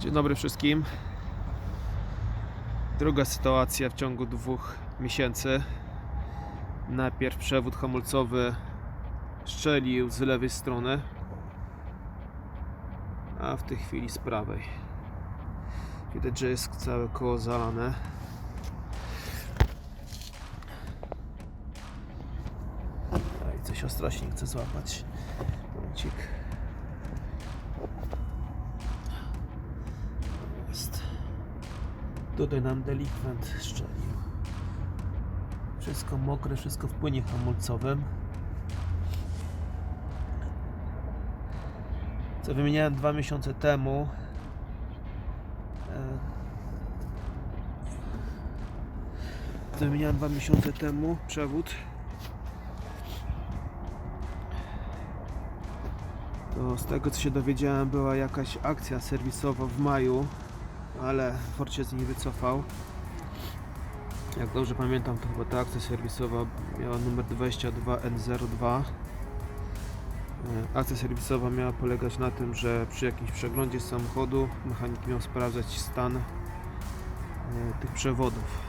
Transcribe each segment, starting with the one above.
Dzień dobry wszystkim. Druga sytuacja w ciągu 2 miesięcy. Najpierw przewód hamulcowy szczelił z lewej strony, a w tej chwili z prawej. Widać, że jest całe koło zalane. I coś ostrośnie chcę złapać. Momencik. Jest. Tutaj nam delikwent szczelił. Wszystko mokre, wszystko w płynie hamulcowym. Co wymieniałem 2 miesiące temu. Przewód. To z tego co się dowiedziałem, była jakaś akcja serwisowa w maju, ale Ford się z niej wycofał. Jak dobrze pamiętam, to chyba ta akcja serwisowa miała numer 22N02. Akcja serwisowa miała polegać na tym, że przy jakimś przeglądzie samochodu mechanik miał sprawdzać stan tych przewodów.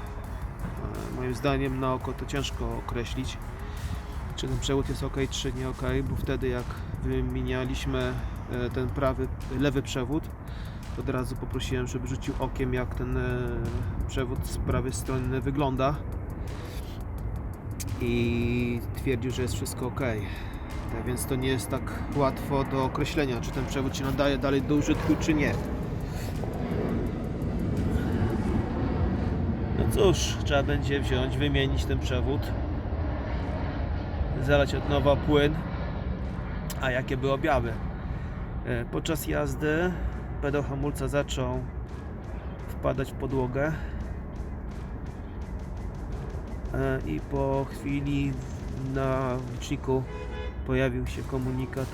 Moim zdaniem na oko to ciężko określić, czy ten przewód jest ok, czy nie ok, bo wtedy jak wymienialiśmy ten lewy przewód, od razu poprosiłem, żeby rzucił okiem, jak ten przewód z prawej strony wygląda, i twierdził, że jest wszystko ok. Tak więc to nie jest tak łatwo do określenia, czy ten przewód się nadaje dalej do użytku, czy nie. No cóż, trzeba będzie wziąć, wymienić ten przewód, zalać od nowa płyn. A jakie były objawy? Podczas jazdy pedał hamulca zaczął wpadać w podłogę i po chwili na liczniku pojawił się komunikat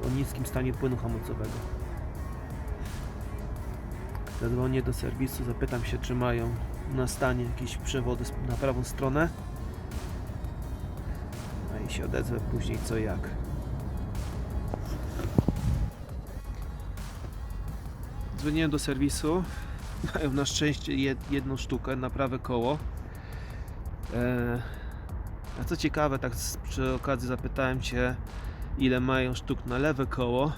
o niskim stanie płynu hamulcowego. Zadzwonię do serwisu, zapytam się, czy mają na stanie jakieś przewody na prawą stronę, no i się odezwę później co jak. Dzwoniłem do serwisu, mają na szczęście jedną sztukę na prawe koło. A co ciekawe, tak przy okazji zapytałem się, ile mają sztuk na lewe koło.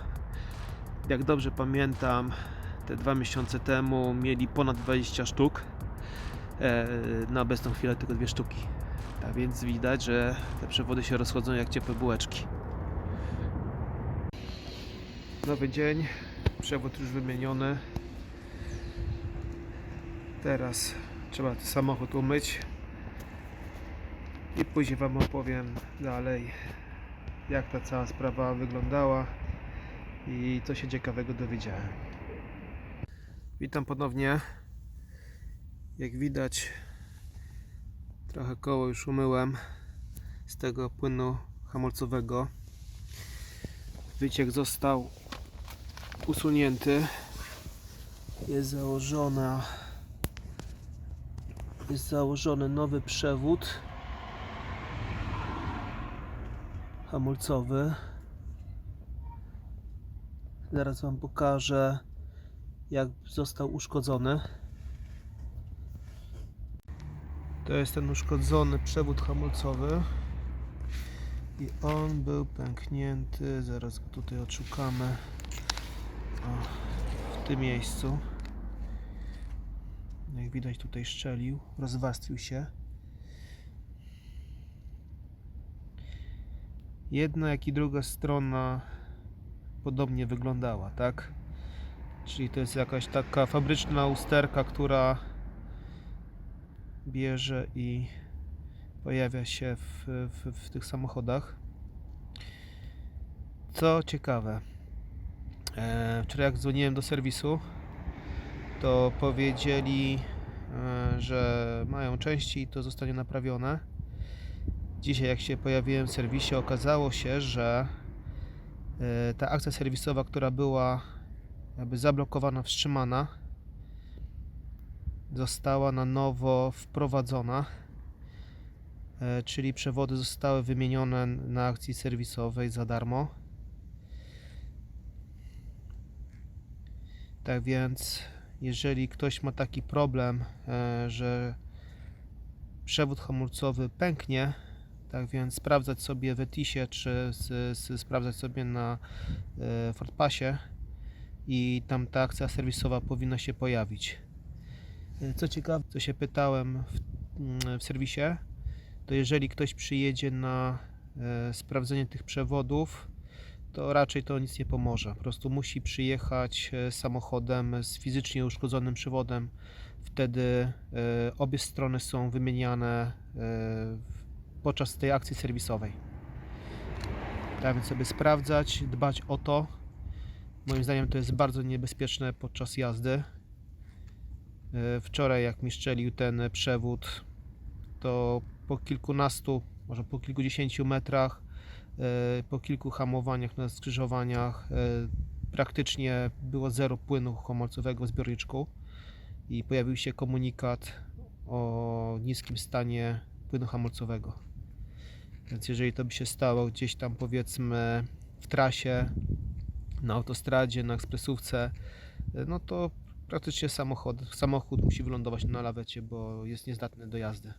Jak dobrze pamiętam, te 2 miesiące temu mieli ponad 20 sztuk. Na obecną chwilę tylko 2 sztuki. Tak więc widać, że te przewody się rozchodzą jak ciepłe bułeczki. Nowy dzień, przewód już wymieniony. Teraz trzeba ten samochód umyć i później Wam opowiem dalej, jak ta cała sprawa wyglądała i co się ciekawego dowiedziałem. Witam ponownie. Jak widać, trochę koło już umyłem z tego płynu hamulcowego. Wyciek został usunięty. Jest założony nowy przewód hamulcowy. Zaraz Wam pokażę, jak został uszkodzony. To jest ten uszkodzony przewód hamulcowy i on był pęknięty. Zaraz go tutaj odszukamy. W tym miejscu. Jak widać, tutaj szczelił, rozwarstwił się. Jedna jak i druga strona podobnie wyglądała, tak? Czyli to jest jakaś taka fabryczna usterka, która bierze i pojawia się w tych samochodach. Co ciekawe, wczoraj jak dzwoniłem do serwisu, to powiedzieli, że mają części i to zostanie naprawione. Dzisiaj jak się pojawiłem w serwisie, okazało się, że ta akcja serwisowa, która była jakby zablokowana, wstrzymana, została na nowo wprowadzona, czyli przewody zostały wymienione na akcji serwisowej za darmo. Tak więc jeżeli ktoś ma taki problem, że przewód hamulcowy pęknie, tak więc sprawdzać sobie w ETIS-ie czy sprawdzać sobie na Fordpassie i tam ta akcja serwisowa powinna się pojawić. Co ciekawe, co się pytałem w serwisie, to jeżeli ktoś przyjedzie na sprawdzenie tych przewodów, to raczej to nic nie pomoże. Po prostu musi przyjechać samochodem z fizycznie uszkodzonym przewodem. Wtedy obie strony są wymieniane podczas tej akcji serwisowej. Tak więc sobie sprawdzać, dbać o to. Moim zdaniem to jest bardzo niebezpieczne podczas jazdy. Wczoraj jak mi szczelił ten przewód, to po kilkunastu, może po kilkudziesięciu metrach, po kilku hamowaniach na skrzyżowaniach praktycznie było zero płynu hamulcowego w zbiorniczku i pojawił się komunikat o niskim stanie płynu hamulcowego. Więc jeżeli to by się stało gdzieś tam, powiedzmy, w trasie, na autostradzie, na ekspresówce, no to praktycznie samochód musi wylądować na lawecie, bo jest niezdatny do jazdy.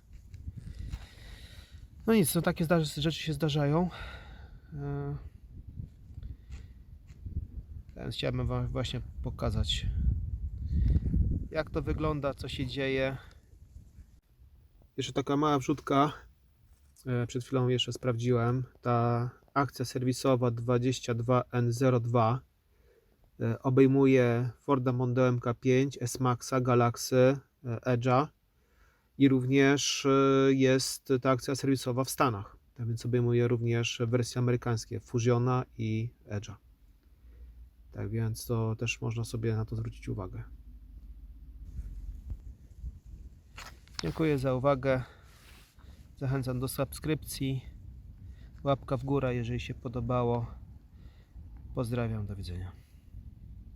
No nic, no takie rzeczy się zdarzają. Więc chciałbym Wam właśnie pokazać, jak to wygląda, co się dzieje. Jeszcze taka mała wrzutka. Przed chwilą jeszcze sprawdziłem. Ta akcja serwisowa 22N02 obejmuje Forda Mondeo MK5, S-Maxa, Galaxy, Edge'a i również jest ta akcja serwisowa w Stanach. Tak więc obejmuje również wersje amerykańskie Fusiona i Edge'a. Tak więc to też można sobie na to zwrócić uwagę. Dziękuję za uwagę. Zachęcam do subskrypcji. Łapka w górę, jeżeli się podobało. Pozdrawiam, do widzenia.